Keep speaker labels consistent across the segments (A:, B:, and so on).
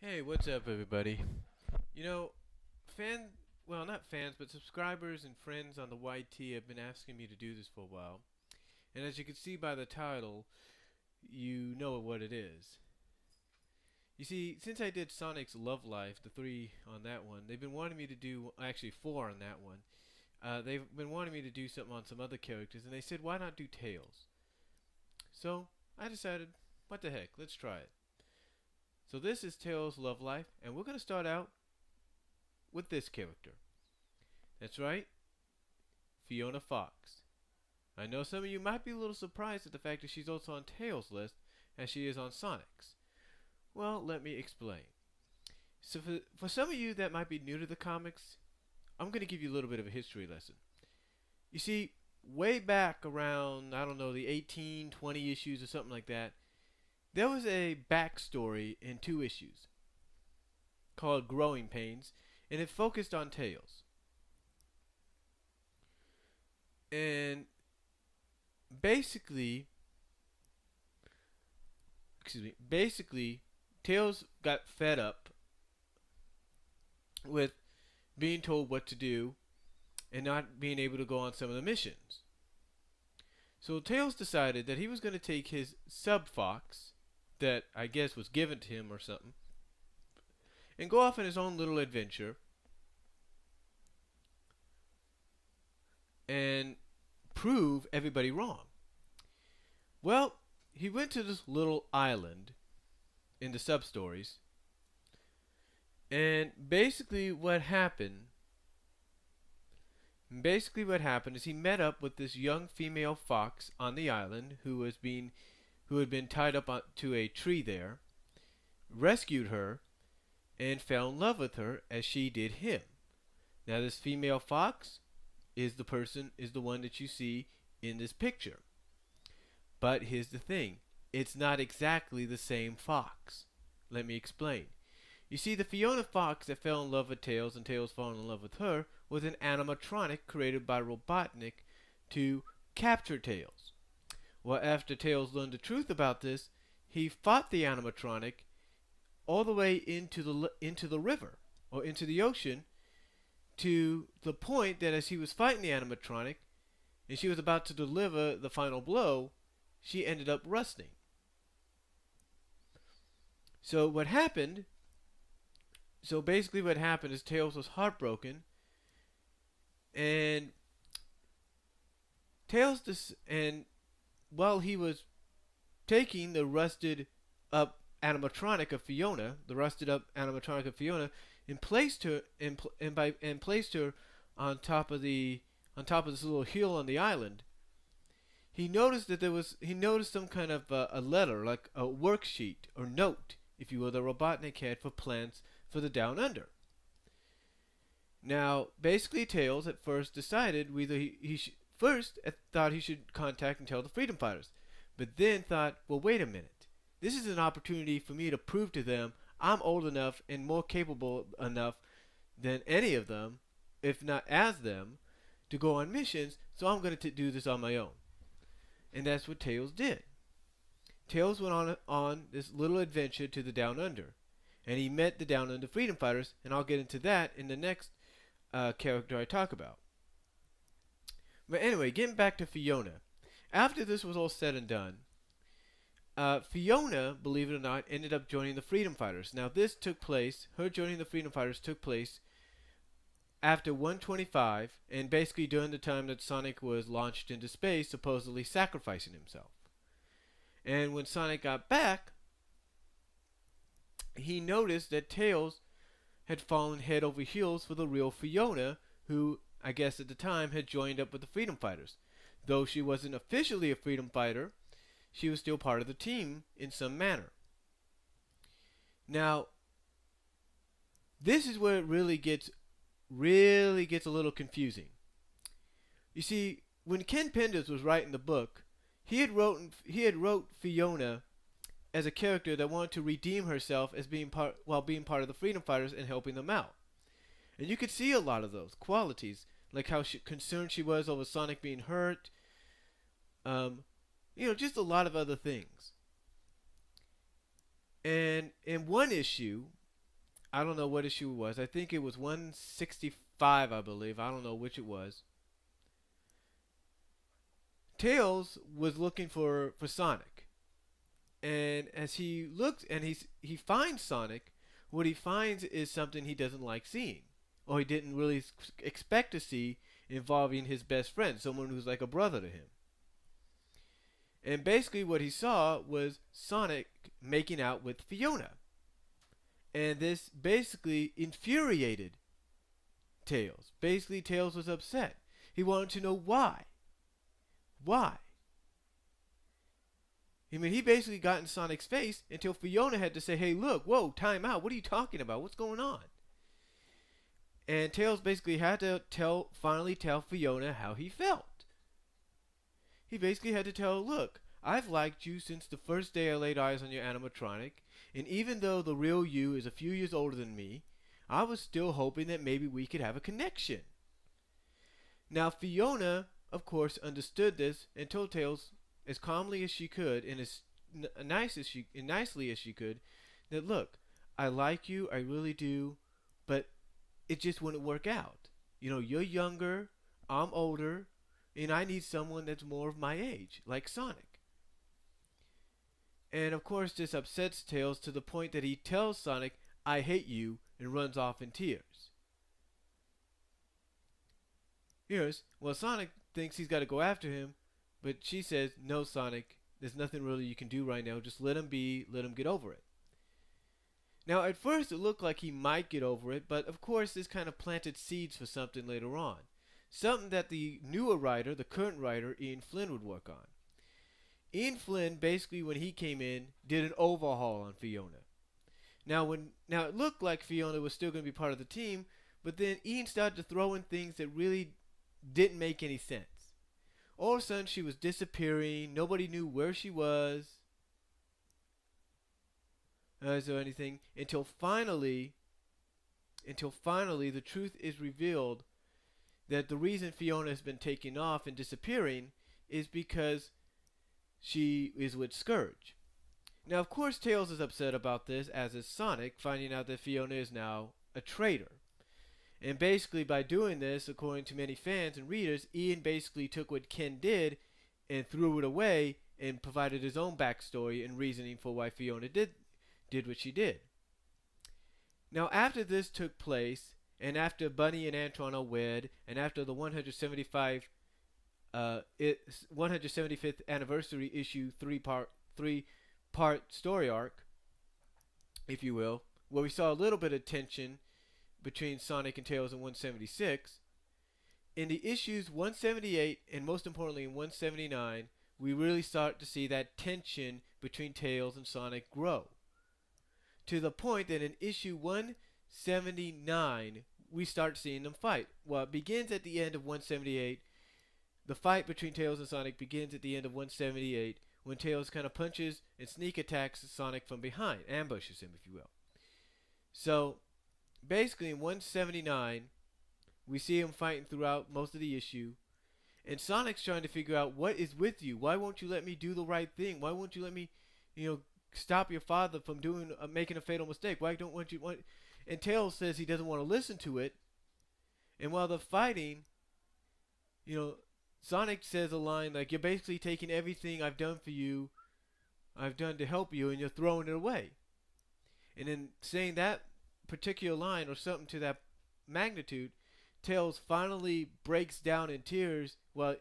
A: Hey, what's up, everybody? You know, well, not fans, but subscribers and friends on the YT have been asking me to do this for a while. And as you can see by the title, you know what it is. You see, since I did Sonic's Love Life, the three on that one, they've been wanting me to do, actually four on that one. They've been wanting me to do something on some other characters, and they said, why not do Tails? So, I decided, what the heck, let's try it. So this is Tails' Love Life, and we're going to start out with this character. That's right, Fiona Fox. I know some of you might be a little surprised at the fact that she's also on Tails' list as she is on Sonic's. Well, let me explain. So for some of you that might be new to the comics, I'm going to give you a little bit of a history lesson. You see, way back around, I don't know, the 18, 20 issues or something like that, there was a backstory in two issues called Growing Pains, and it focused on Tails. And basically, basically, Tails got fed up with being told what to do and not being able to go on some of the missions. So Tails decided that he was going to take his sub fox, that I guess was given to him or something, and go off on his own little adventure and prove everybody wrong. Well, he went to this little island in the sub stories, and basically what happened is he met up with this young female fox on the island who had been tied up to a tree there, rescued her, and fell in love with her as she did him. Now this female fox is the one that you see in this picture. But here's the thing. It's not exactly the same fox. Let me explain. You see, the Fiona Fox that fell in love with Tails and Tails falling in love with her was an animatronic created by Robotnik to capture Tails. Well, after Tails learned the truth about this, he fought the animatronic all the way into the river or into the ocean, to the point that as he was fighting the animatronic and she was about to deliver the final blow, she ended up rusting. So what happened so basically what happened is Tails was heartbroken, and and while he was taking the rusted up animatronic of Fiona, and placed her on top of this little hill on the island, he noticed some kind of a letter, like a worksheet or note, if you will, that Robotnik had for plans for the Down Under. Now, basically, Tails at first decided whether thought he should contact and tell the Freedom Fighters, but then thought, well, wait a minute. This is an opportunity for me to prove to them I'm old enough and more capable enough than any of them, if not as them, to go on missions, so I'm going to do this on my own. And that's what Tails did. Tails went on this little adventure to the Down Under, and he met the Down Under Freedom Fighters, and I'll get into that in the next character I talk about. But anyway, getting back to Fiona. After this was all said and done, Fiona, believe it or not, ended up joining the Freedom Fighters. Now her joining the Freedom Fighters took place after 125, and basically during the time that Sonic was launched into space, supposedly sacrificing himself. And when Sonic got back, he noticed that Tails had fallen head over heels for the real Fiona, who, I guess at the time, had joined up with the Freedom Fighters. Though she wasn't officially a Freedom Fighter, she was still part of the team in some manner. Now, this is where it really gets a little confusing. You see, when Ken Penders was writing the book, he had wrote Fiona as a character that wanted to redeem herself as being part of the Freedom Fighters and helping them out. And you could see a lot of those qualities, like how concerned she was over Sonic being hurt. Just a lot of other things. And in one issue, I don't know what issue it was. I think it was 165, I believe. I don't know which it was. Tails was looking for Sonic, and as he looks and he finds Sonic, what he finds is something he doesn't like seeing, or he didn't really expect to see, involving his best friend, someone who's like a brother to him. And basically, what he saw was Sonic making out with Fiona, and this basically infuriated Tails. Basically, Tails was upset. He wanted to know why. Why? I mean, he basically got in Sonic's face until Fiona had to say, "Hey, look, whoa, time out. What are you talking about? What's going on?" And Tails basically had to finally tell Fiona how he felt. He basically had to tell her, "Look, I've liked you since the first day I laid eyes on your animatronic, and even though the real you is a few years older than me, I was still hoping that maybe we could have a connection." Now, Fiona, of course, understood this and told Tails as calmly as she could and as nicely as she could that, "Look, I like you, I really do, but it just wouldn't work out. You know, you're younger, I'm older, and I need someone that's more of my age, like Sonic." And of course, this upsets Tails to the point that he tells Sonic, "I hate you," and runs off in tears. Yes, well, Sonic thinks he's got to go after him, but she says, "No, Sonic, there's nothing really you can do right now. Just let him be, let him get over it." Now, at first, it looked like he might get over it, but of course, this kind of planted seeds for something later on. Something that the newer writer, the current writer, Ian Flynn, would work on. Ian Flynn, basically, when he came in, did an overhaul on Fiona. Now, it looked like Fiona was still going to be part of the team, but then Ian started to throw in things that really didn't make any sense. All of a sudden, she was disappearing. Nobody knew where she was, or anything, until finally, the truth is revealed that the reason Fiona has been taking off and disappearing is because she is with Scourge. Now, of course, Tails is upset about this, as is Sonic, finding out that Fiona is now a traitor. And basically, by doing this, according to many fans and readers, Ian basically took what Ken did and threw it away and provided his own backstory and reasoning for why Fiona did what she did. Now, after this took place, and after Bunny and Antoine are wed, and after the 175th anniversary issue three-part story arc, if you will, where we saw a little bit of tension between Sonic and Tails in 176, in the issues 178 and most importantly in 179, we really start to see that tension between Tails and Sonic grow. To the point that in issue 179, we start seeing them fight. Well, it begins at the end of 178. The fight between Tails and Sonic begins at the end of 178 when Tails kind of punches and sneak attacks Sonic from behind, ambushes him, if you will. So, basically in 179, we see him fighting throughout most of the issue, and Sonic's trying to figure out, what is with you? Why won't you let me do the right thing? Why won't you let me, stop your father from making a fatal mistake? Why don't want you? And Tails says he doesn't want to listen to it. And while they're fighting, Sonic says a line like, "You're basically taking everything I've done for you, I've done to help you, and you're throwing it away." And in saying that particular line or something to that magnitude, Tails finally breaks down in tears. Well,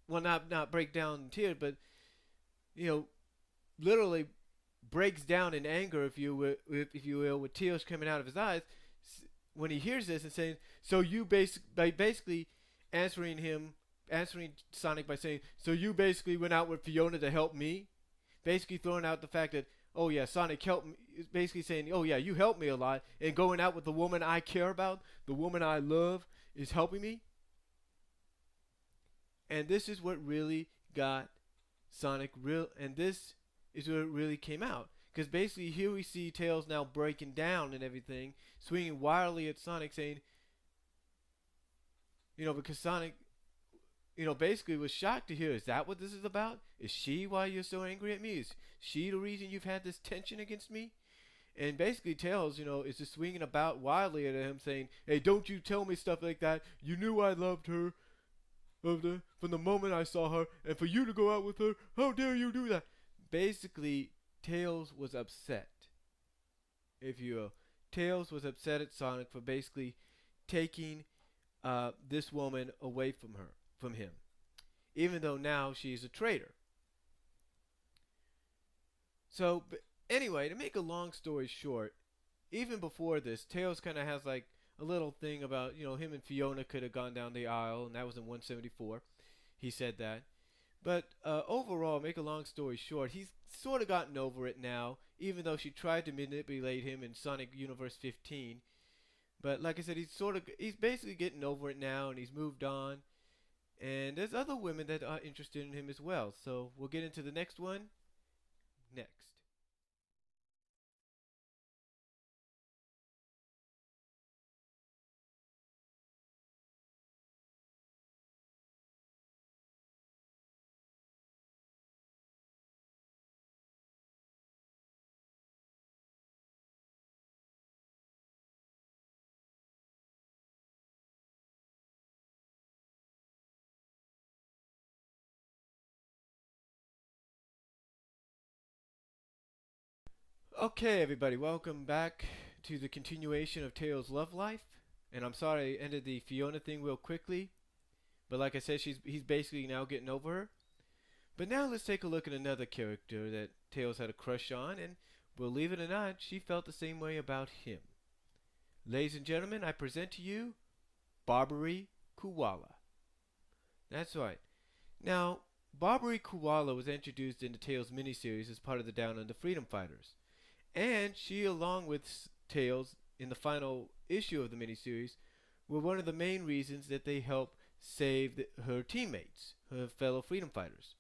A: not break down in tears, but literally breaks down in anger, if you will, with tears coming out of his eyes when he hears this and saying, "So you basically answering Sonic by saying, so you basically went out with Fiona to help me?" Basically throwing out the fact that, "Oh yeah, Sonic helped me," basically saying, "Oh yeah, you helped me a lot, and going out with the woman I care about, the woman I love, is helping me." And this is what really got Sonic real, and this is where it really came out. Because basically here we see Tails now breaking down and everything, swinging wildly at Sonic, saying, because Sonic, basically was shocked to hear, "Is that what this is about? Is she why you're so angry at me? Is she the reason you've had this tension against me?" And basically Tails, is just swinging about wildly at him, saying, "Hey, don't you tell me stuff like that. You knew I loved her from the moment I saw her, and for you to go out with her, how dare you do that?" Basically, Tails was upset, if you will. Tails was upset at Sonic for basically taking this woman away from him, even though now she's a traitor. So, anyway, to make a long story short, even before this, Tails kind of has like a little thing about, him and Fiona could have gone down the aisle, and that was in 174. He said that. But overall, make a long story short, he's sort of gotten over it now, even though she tried to manipulate him in Sonic Universe 15. But like I said, he's basically getting over it now, and he's moved on. And there's other women that are interested in him as well. So we'll get into the next one next. Okay, everybody, welcome back to the continuation of Tails' love life. And I'm sorry I ended the Fiona thing real quickly, but like I said, he's basically now getting over her. But now let's take a look at another character that Tails had a crush on, and believe it or not, she felt the same way about him. Ladies and gentlemen, I present to you Barby Koala. That's right. Now, Barby Koala was introduced in the Tails miniseries as part of the Down Under Freedom Fighters. And she, along with Tails, in the final issue of the miniseries, were one of the main reasons that they helped save her teammates, her fellow freedom fighters.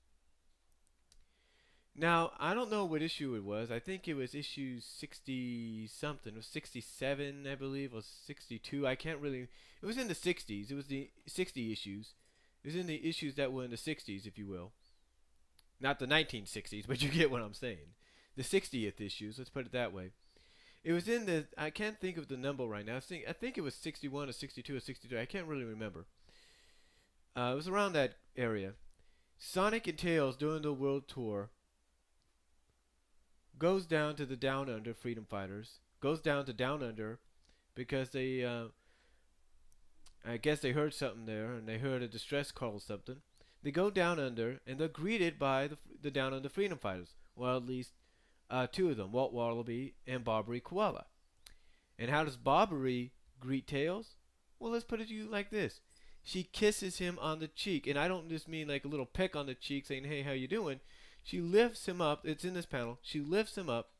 A: Now, I don't know what issue it was. I think it was issue 60 something, or 67, I believe, or 62. I can't really. It was in the 60s. It was the 60 issues. It was in the issues that were in the 60s, if you will. Not the 1960s, but you get what I'm saying. The 60th issues, let's put it that way. It was in the. I can't think of the number right now. I think it was 61 or 62 or 63. I can't really remember. It was around that area. Sonic and Tails, during the world tour, goes down to the Down Under Freedom Fighters, goes down to Down Under because they, I guess they heard something there, and they heard a distress call or something. They go down under, and they're greeted by the Down Under Freedom Fighters. Well, at least two of them, Walt Wallaby and Barby Koala. And how does Barby greet Tails? Well, let's put it to you like this. She kisses him on the cheek, and I don't just mean like a little peck on the cheek saying, "Hey, how you doing?" She lifts him up. It's in this panel. She lifts him up,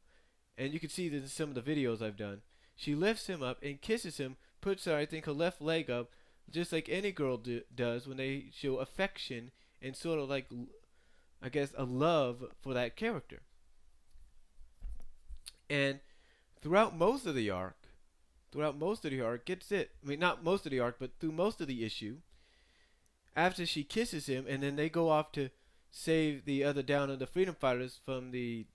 A: and you can see this in some of the videos I've done. She lifts him up and kisses him, puts her, I think, her left leg up, just like any girl does when they show affection and sort of like, I guess, a love for that character. And throughout most of the arc, gets it. I mean, not most of the arc, but through most of the issue, after she kisses him, and then they go off to save the other Down Under Freedom Fighters from the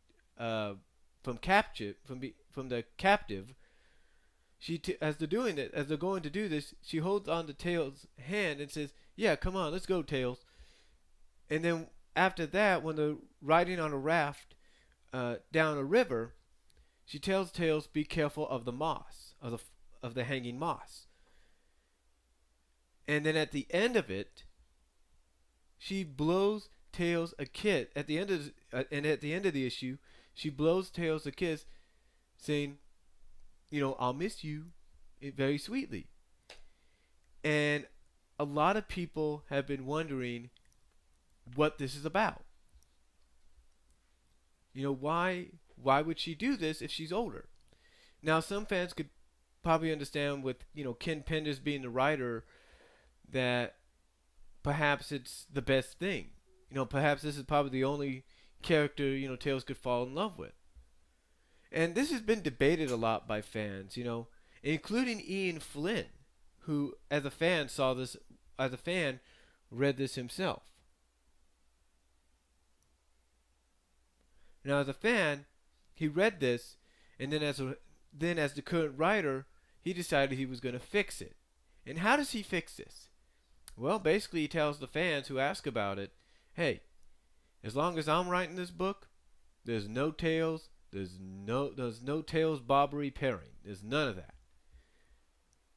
A: from the captive. As they're doing it, as they're going to do this, she holds on to Tails' hand and says, "Yeah, come on, let's go, Tails." And then after that, when they're riding on a raft down a river, she tells Tails, "Be careful of the moss, of the hanging moss." And then at the end of it, she blows Tails a kiss. At the end of the issue, she blows Tails a kiss, saying, "I'll miss you," very sweetly. And a lot of people have been wondering what this is about. Why would she do this if she's older? Now, some fans could probably understand with, Ken Penders being the writer that perhaps it's the best thing. Perhaps this is probably the only character, Tails could fall in love with. And this has been debated a lot by fans, including Ian Flynn, who, as a fan, read this himself. Now, as a fan, he read this, And then as the current writer, he decided he was going to fix it. And how does he fix this? Well, basically he tells the fans who ask about it, hey, as long as I'm writing this book, there's no tails, there's no tails bobbery pairing. There's none of that.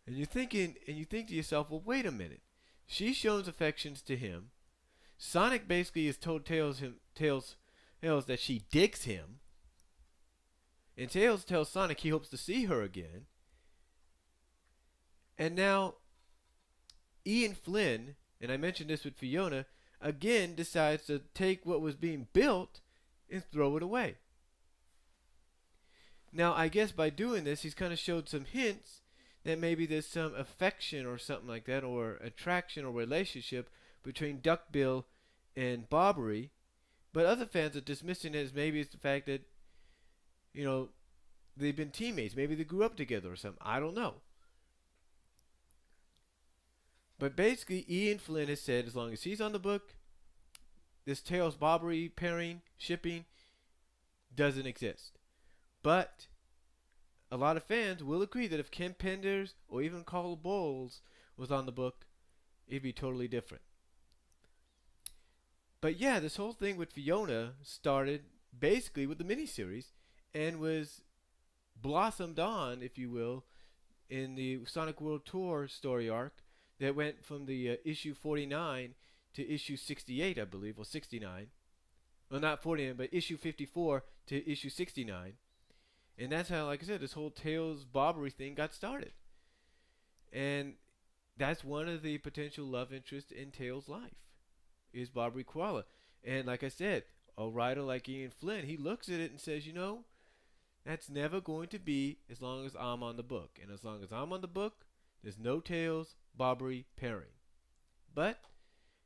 A: And you think to yourself, well, wait a minute. She shows affections to him. Sonic basically has told Tails that she digs him. And Tails tells Sonic he hopes to see her again. And now Ian Flynn, and I mentioned this with Fiona, again decides to take what was being built and throw it away. Now, I guess by doing this, he's kind of showed some hints that maybe there's some affection or something like that, or attraction or relationship between Duckbill and Bobbery. But other fans are dismissing it as maybe it's the fact that, you know, they've been teammates. Maybe they grew up together or something. I don't know. But basically, Ian Flynn has said as long as he's on the book, this Tails Bobbery pairing, shipping, doesn't exist. But a lot of fans will agree that if Ken Penders or even Carl Bowles was on the book, it'd be totally different. But yeah, this whole thing with Fiona started basically with the miniseries and was blossomed on, if you will, in the Sonic World Tour story arc that went from the issue 49 to issue 68, I believe, or 69. Well, not 49, but issue 54 to issue 69. And that's how, like I said, this whole Tails Bobbery thing got started. And that's one of the potential love interests in Tails' life, is Bobbery Koala. And like I said, a writer like Ian Flynn, he looks at it and says, you know, that's never going to be as long as I'm on the book. And as long as I'm on the book, there's no Tails Bobbery pairing. But,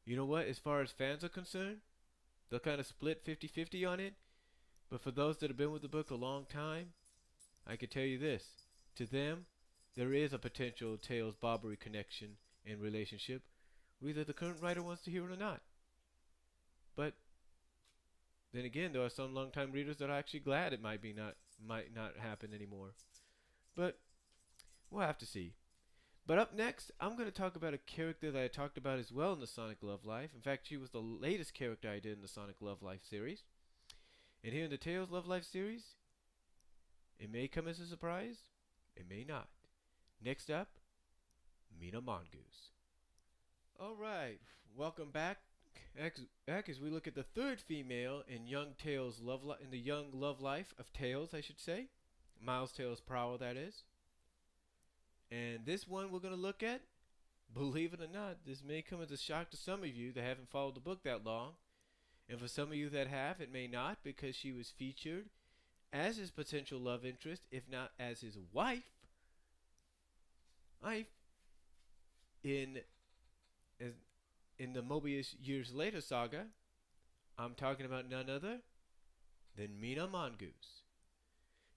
A: you know what, as far as fans are concerned, they'll kind of split 50-50 on it. But for those that have been with the book a long time, I can tell you this. To them, there is a potential Tails Bobbery connection and relationship, whether the current writer wants to hear it or not. But then again, there are some long-time readers that are actually glad it might not happen anymore. But we'll have to see. But up next, I'm going to talk about a character that I talked about as well in the Sonic Love Life. In fact, she was the latest character I did in the Sonic Love Life series. And here in the Tails Love Life series, it may come as a surprise, it may not. Next up, Mina Mongoose. Alright, welcome back as we look at the third female in in the young love life of Tails, I should say. Miles Tails Prower, that is. And this one we're going to look at, believe it or not, this may come as a shock to some of you that haven't followed the book that long. And for some of you that have, it may not, because she was featured as his potential love interest, if not as his wife, in the Mobius Years Later saga. I'm talking about none other than Mina Mongoose.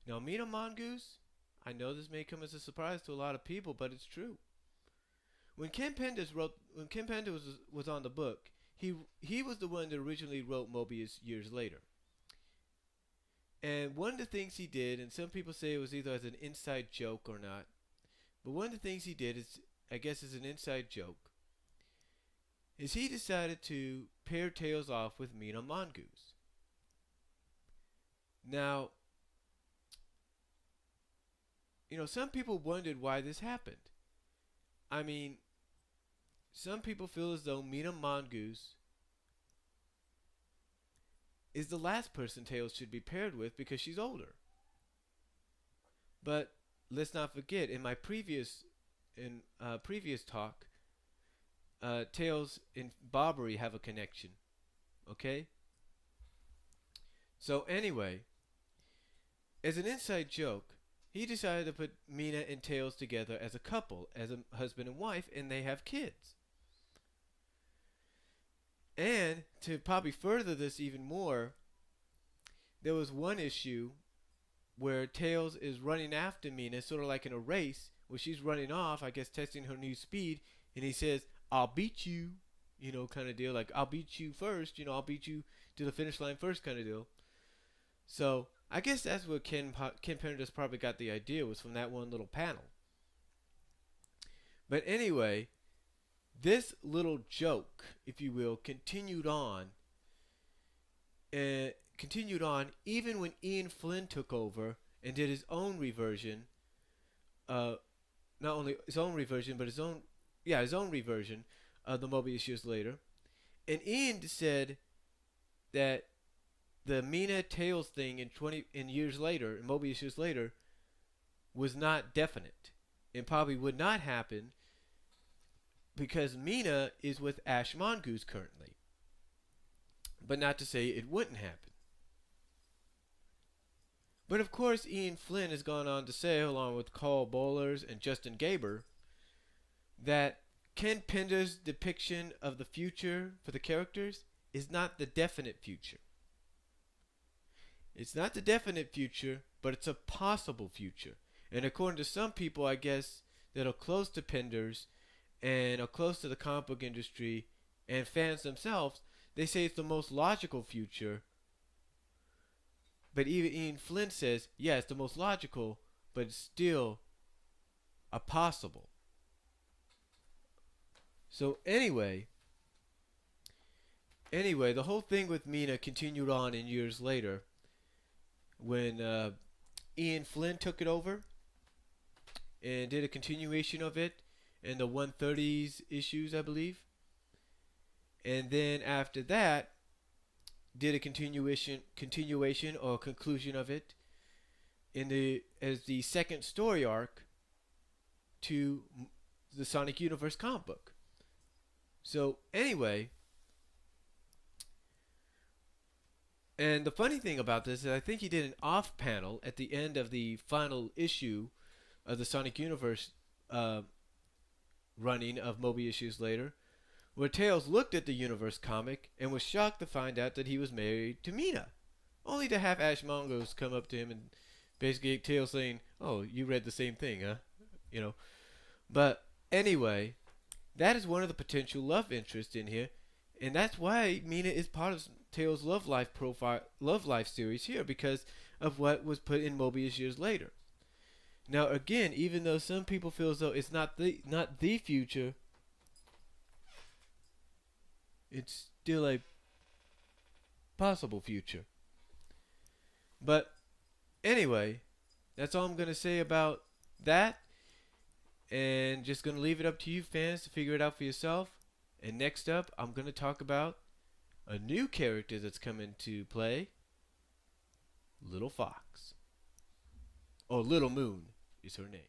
A: Now, Mina Mongoose, I know this may come as a surprise to a lot of people, but it's true. When Ken Penders was on the book, he was the one that originally wrote Mobius Years Later. And one of the things he did, and some people say it was either as an inside joke or not, but one of the things he did is, I guess is an inside joke, is he decided to pair Tails off with Mina Mongoose. Now, you know, some people wondered why this happened. I mean, some people feel as though Mina Mongoose is the last person Tails should be paired with because she's older. But let's not forget, in my previous talk, Tails and Bobbery have a connection. Okay? So anyway, as an inside joke, he decided to put Mina and Tails together as a couple, as a husband and wife, and they have kids. And to probably further this even more, there was one issue where Tails is running after Mina, sort of like in a race, where she's running off, I guess testing her new speed, and he says, "I'll beat you," you know, kind of deal, like, "I'll beat you first, you know, I'll beat you to the finish line first," kind of deal. So I guess that's where Ken Pendergast probably got the idea, was from that one little panel. But anyway, this little joke, if you will, continued on even when Ian Flynn took over and did his own reversion. Not only his own reversion, but his own reversion of the Mobius years later. And Ian said that the Mina Tails thing in years later, in Mobius years later, was not definite and probably would not happen because Mina is with Ash Mongoose currently. But not to say it wouldn't happen. But of course, Ian Flynn has gone on to say, along with Carl Bollers and Justin Gaber, that Ken Pender's depiction of the future for the characters is not the definite future. It's not the definite future, but it's a possible future. And according to some people, I guess, that are close to Pender's and are close to the comic book industry and fans themselves, they say it's the most logical future. But even Ian Flynn says, yeah, it's the most logical, but it's still a possible. So anyway, the whole thing with Mina continued on in years later when Ian Flynn took it over and did a continuation of it in the 130s issues, I believe. And then after that, did a continuation or conclusion of it as the second story arc to the Sonic Universe comic book. So anyway, and the funny thing about this is I think he did an off panel at the end of the final issue of the Sonic Universe running of Mobius years later, where Tails looked at the Universe comic and was shocked to find out that he was married to Mina, only to have Ash Mongoose come up to him and basically Tails saying, "Oh, you read the same thing, huh?" You know. But anyway, that is one of the potential love interests in here, and that's why Mina is part of Tails' love life series here, because of what was put in Mobius years later. Now again, even though some people feel as though it's not the future, it's still a possible future. But anyway, that's all I'm going to say about that. And just going to leave it up to you fans to figure it out for yourself. And next up, I'm going to talk about a new character that's come into play. Little Fox. Or Little Moon is her name.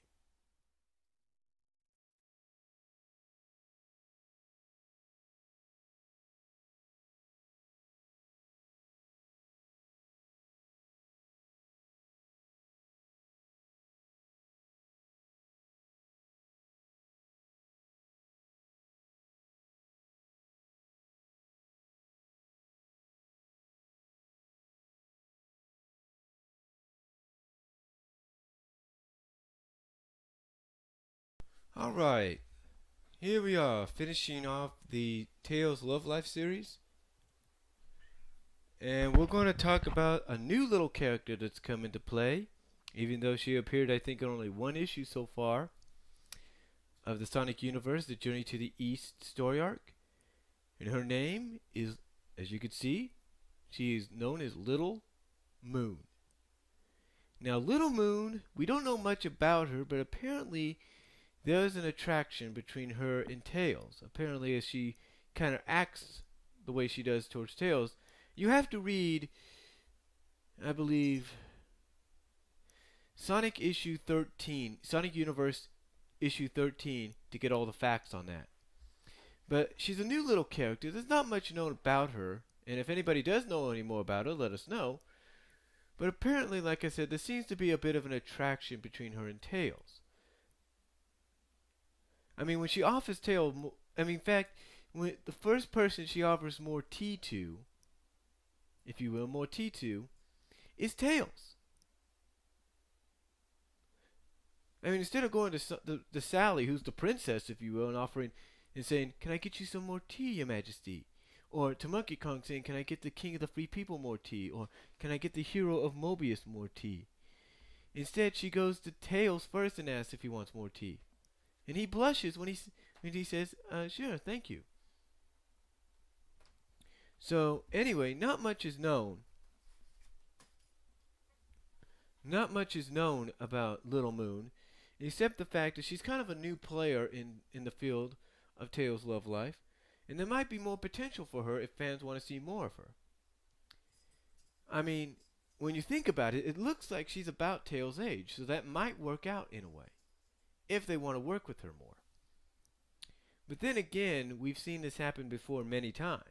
A: Alright, here we are finishing off the Tails Love Life series. And we're going to talk about a new little character that's come into play, even though she appeared, I think, in only one issue so far of the Sonic Universe, the Journey to the East story arc. And her name is, as you can see, she is known as Little Moon. Now, Little Moon, we don't know much about her, but apparently there's an attraction between her and Tails. Apparently, as she kind of acts the way she does towards Tails, you have to read, I believe, Sonic issue 13, Sonic Universe issue 13 to get all the facts on that. But she's a new little character. There's not much known about her, and if anybody does know any more about her, let us know. But apparently, like I said, there seems to be a bit of an attraction between her and Tails. I mean, when she offers Tails, in fact, when the first person she offers more tea to, if you will, more tea to, is Tails. I mean, instead of going to Sally, who's the princess, if you will, and offering and saying, "Can I get you some more tea, Your Majesty?" Or to Monkey Kong saying, can I get the King of the Free People more tea? Or can I get the hero of Mobius more tea? Instead, she goes to Tails first and asks if he wants more tea. And he blushes when he says, sure, thank you. So, anyway, not much is known. Not much is known about Little Moon, except the fact that she's kind of a new player in the field of Tails' love life, and there might be more potential for her if fans want to see more of her. I mean, when you think about it, it looks like she's about Tails' age, so that might work out in a way, if they want to work with her more. But then again, we've seen this happen before many times.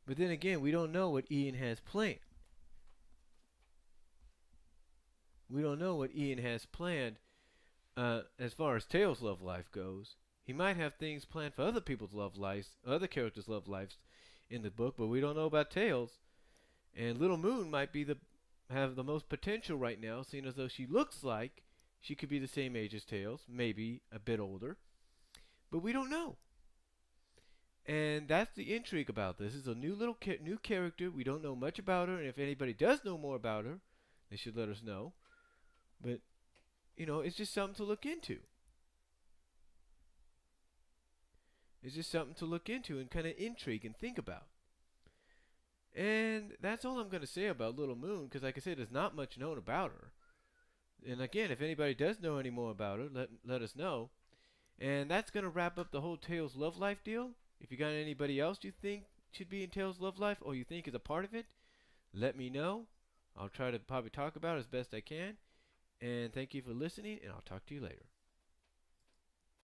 A: But then again, we don't know what Ian has planned. We don't know what Ian has planned as far as Tails' love life goes. He might have things planned for other people's love lives, other characters' love lives in the book, but we don't know about Tails. And Little Moon might be have the most potential right now, seeing as though she looks like she could be the same age as Tails, maybe a bit older. But we don't know. And that's the intrigue about this. This is a new character. We don't know much about her, and if anybody does know more about her, they should let us know. But, you know, it's just something to look into. It's just something to look into and kind of intrigue and think about. And that's all I'm going to say about Little Moon, because like I said, there's not much known about her. And again, if anybody does know any more about her, let us know. And that's going to wrap up the whole Tails love life deal. If you got anybody else you think should be in Tails love life or you think is a part of it, let me know. I'll try to probably talk about it as best I can. And thank you for listening, and I'll talk to you later.